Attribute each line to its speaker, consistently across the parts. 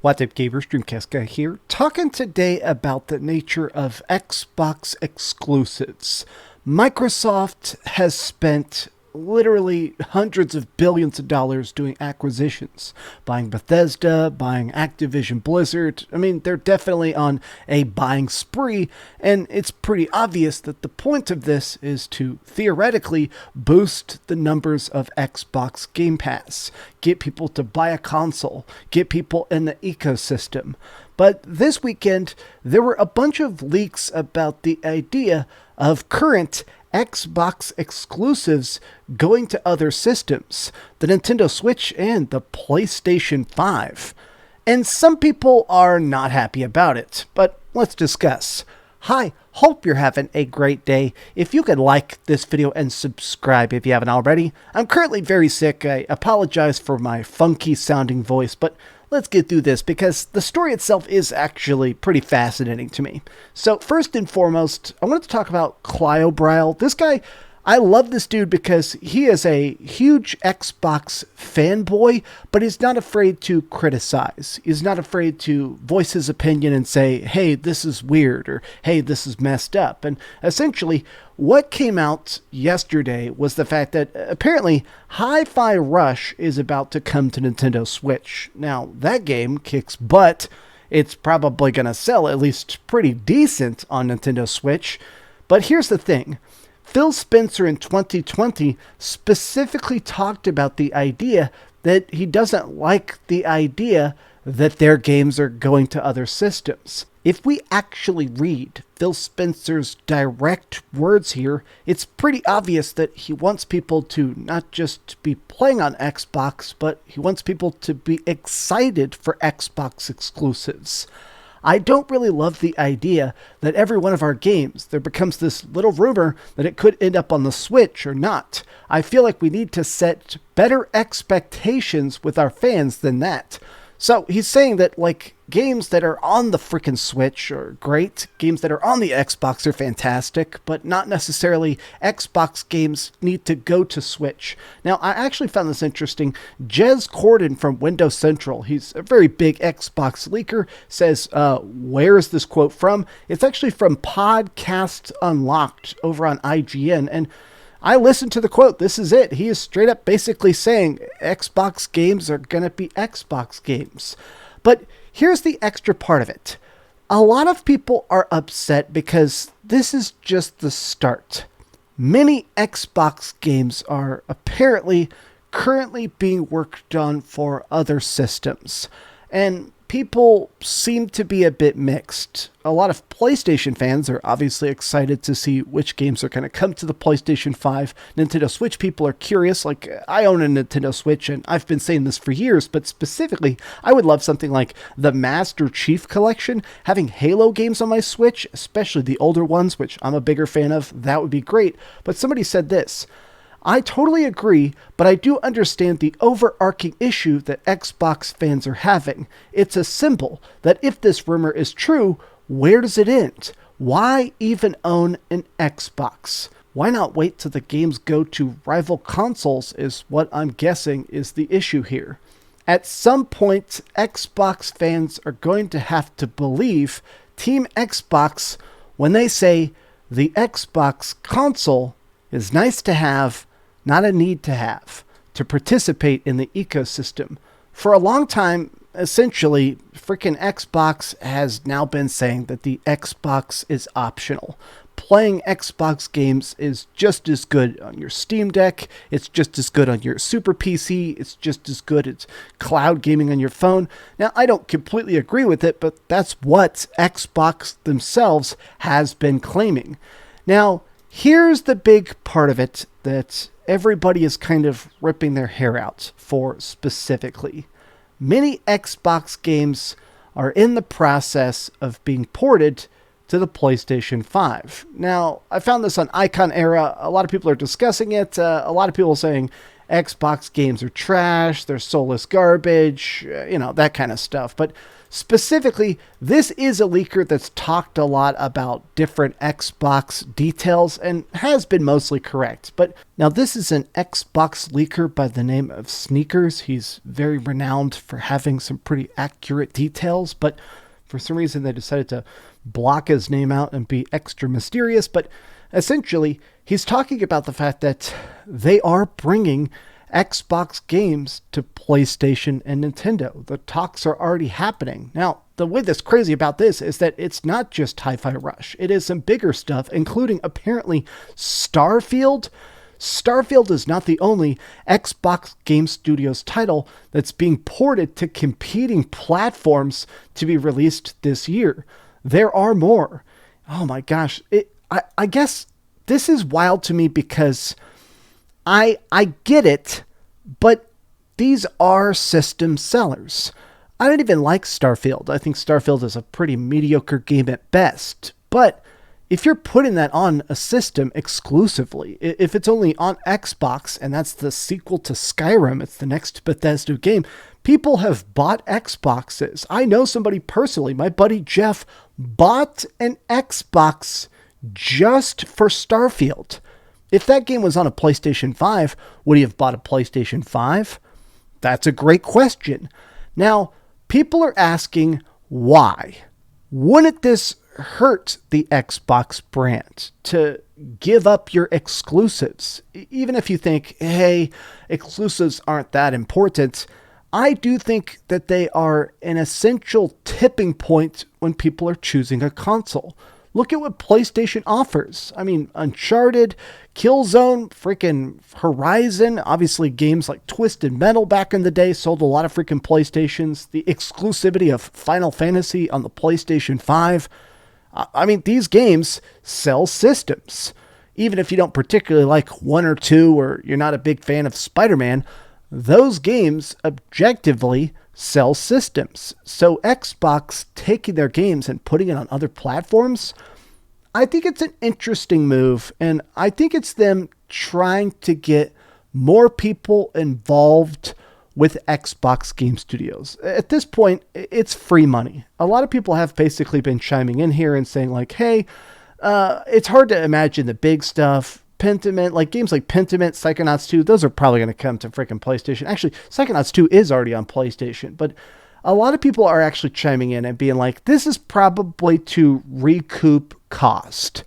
Speaker 1: What's up, gamers? DreamcastGuy here, talking today about the nature of Xbox exclusives. Microsoft has spent literally hundreds of billions of dollars doing acquisitions, buying Bethesda, buying Activision Blizzard. I mean, they're definitely on a buying spree, and it's pretty obvious that the point of this is to theoretically boost the numbers of Xbox Game Pass, get people to buy a console, get people in the ecosystem. But this weekend, there were a bunch of leaks about the idea of current Xbox exclusives going to other systems, the Nintendo Switch and the PlayStation 5. And some people are not happy about it, but let's discuss. Hi, hope you're having a great day. If you could like this video and subscribe if you haven't already. I'm currently very sick. I apologize for my funky sounding voice, but let's get through this because the story itself is actually pretty fascinating to me. So first and foremost, I wanted to talk about Clio. This guy, I love this dude because he is a huge Xbox fanboy, but he's not afraid to criticize. He's not afraid to voice his opinion and say, hey, this is weird, or hey, this is messed up. And essentially, what came out yesterday was the fact that apparently Hi-Fi Rush is about to come to Nintendo Switch. Now, that game kicks butt. It's probably going to sell at least pretty decent on Nintendo Switch. But here's the thing. Phil Spencer in 2020 specifically talked about the idea that he doesn't like the idea that their games are going to other systems. If we actually read Phil Spencer's direct words here, it's pretty obvious that he wants people to not just be playing on Xbox, but he wants people to be excited for Xbox exclusives. I don't really love the idea that every one of our games, there becomes this little rumor that it could end up on the Switch or not. I feel like we need to set better expectations with our fans than that. So he's saying that, like, games that are on the freaking Switch are great. Games that are on the Xbox are fantastic, but not necessarily Xbox games need to go to Switch. Now, I actually found this interesting. Jez Corden from Windows Central, he's a very big Xbox leaker, says, where is this quote from? It's actually from Podcast Unlocked over on IGN, and I listened to the quote. This is it. He is straight up basically saying Xbox games are going to be Xbox games. But here's the extra part of it. A lot of people are upset because this is just the start. Many Xbox games are apparently currently being worked on for other systems. And people seem to be a bit mixed. A lot of PlayStation fans are obviously excited to see which games are going to come to the PlayStation 5. Nintendo Switch people are curious. Like, I own a Nintendo Switch, and I've been saying this for years, but specifically, I would love something like the Master Chief Collection. Having Halo games on my Switch, especially the older ones, which I'm a bigger fan of, that would be great. But somebody said this. I totally agree, but I do understand the overarching issue that Xbox fans are having. It's a symbol that if this rumor is true, where does it end? Why even own an Xbox? Why not wait till the games go to rival consoles is what I'm guessing is the issue here. At some point, Xbox fans are going to have to believe Team Xbox when they say the Xbox console is nice to have, not a need to have, to participate in the ecosystem. For a long time, essentially, freaking Xbox has now been saying that the Xbox is optional. Playing Xbox games is just as good on your Steam Deck, it's just as good on your Super PC, it's just as good as cloud gaming on your phone. Now, I don't completely agree with it, but that's what Xbox themselves has been claiming. Now, here's the big part of it that everybody is kind of ripping their hair out for specifically. Many Xbox games are in the process of being ported to the PlayStation 5. Now, I found this on Icon Era. A lot of people are discussing it. A lot of people are saying Xbox games are trash, they're soulless garbage, that kind of stuff. But specifically, this is a leaker that's talked a lot about different Xbox details and has been mostly correct. But now this is an Xbox leaker by the name of Sneakers. He's very renowned for having some pretty accurate details, but for some reason they decided to block his name out and be extra mysterious. But essentially, he's talking about the fact that they are bringing Xbox games to PlayStation and Nintendo. The talks are already happening. Now, the way that's crazy about this is that it's not just Hi-Fi Rush. It is some bigger stuff, including apparently Starfield. Starfield is not the only Xbox Game Studios title that's being ported to competing platforms to be released this year. There are more. Oh my gosh. I guess this is wild to me because I get it, but these are system sellers. I don't even like Starfield. I think Starfield is a pretty mediocre game at best. But if you're putting that on a system exclusively, if it's only on Xbox and that's the sequel to Skyrim, it's the next Bethesda game, people have bought Xboxes. I know somebody personally, my buddy Jeff, bought an Xbox just for Starfield. If that game was on a PlayStation 5, would he have bought a PlayStation 5? That's a great question. Now, people are asking why. Wouldn't this hurt the Xbox brand to give up your exclusives? Even if you think, hey, exclusives aren't that important, I do think that they are an essential tipping point when people are choosing a console. Look at what PlayStation offers. I mean, Uncharted, Killzone, freaking Horizon, obviously games like Twisted Metal back in the day sold a lot of freaking PlayStations. The exclusivity of Final Fantasy on the PlayStation 5. I mean, these games sell systems. Even if you don't particularly like one or two, or you're not a big fan of Spider-Man, those games objectively sell systems. So Xbox taking their games and putting it on other platforms, I think it's an interesting move. And I think it's them trying to get more people involved with Xbox Game Studios. At this point, it's free money. A lot of people have basically been chiming in here and saying like, hey, it's hard to imagine the big stuff. Pentiment, like games like Pentiment, Psychonauts 2, those are probably going to come to freaking PlayStation. Actually, Psychonauts 2 is already on PlayStation, but a lot of people are actually chiming in and being like, this is probably to recoup cost.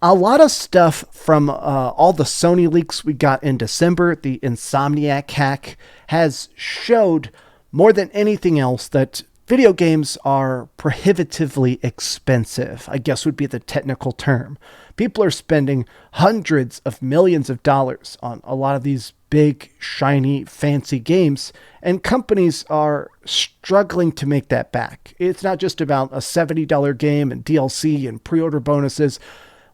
Speaker 1: A lot of stuff from all the Sony leaks we got in December, the Insomniac hack, has showed more than anything else that video games are prohibitively expensive, I guess would be the technical term. People are spending hundreds of millions of dollars on a lot of these big, shiny, fancy games, and companies are struggling to make that back. It's not just about a $70 game and DLC and pre-order bonuses.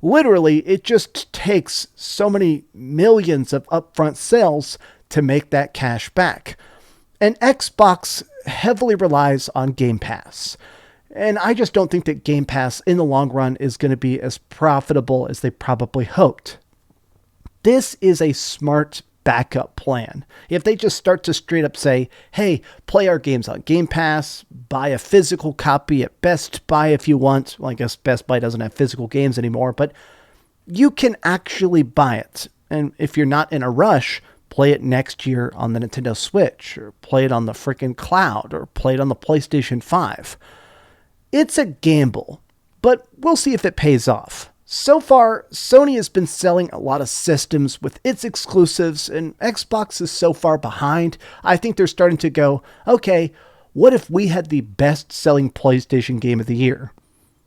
Speaker 1: Literally, it just takes so many millions of upfront sales to make that cash back. And Xbox heavily relies on Game Pass. And I just don't think that Game Pass in the long run is going to be as profitable as they probably hoped. This is a smart backup plan. If they just start to straight up say, hey, play our games on Game Pass, buy a physical copy at Best Buy if you want. Well, I guess Best Buy doesn't have physical games anymore, but you can actually buy it. And if you're not in a rush, play it next year on the Nintendo Switch, or play it on the freaking cloud, or play it on the PlayStation 5. It's a gamble, but we'll see if it pays off. So far, Sony has been selling a lot of systems with its exclusives, and Xbox is so far behind. I think they're starting to go, okay, what if we had the best-selling PlayStation game of the year?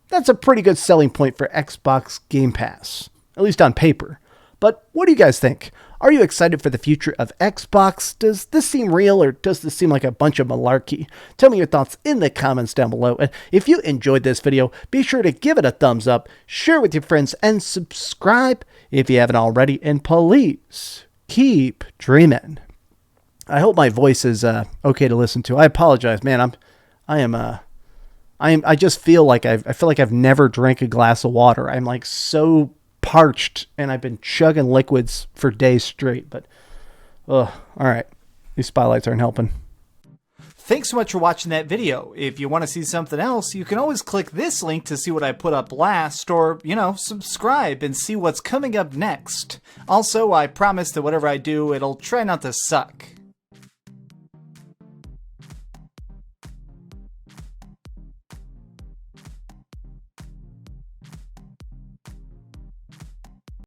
Speaker 1: That's a pretty good selling point for Xbox Game Pass, at least on paper. But what do you guys think? Are you excited for the future of Xbox? Does this seem real, or does this seem like a bunch of malarkey? Tell me your thoughts in the comments down below. And if you enjoyed this video, be sure to give it a thumbs up, share with your friends, and subscribe if you haven't already. And please keep dreaming. I hope my voice is okay to listen to. I apologize, man. I just feel like I've never drank a glass of water. I'm like so parched, and I've been chugging liquids for days straight. But Ugh, alright. These spotlights aren't helping.
Speaker 2: Thanks so much for watching that video. If you want to see something else, you can always click this link to see what I put up last, or, subscribe and see what's coming up next. Also, I promise that whatever I do, it'll try not to suck.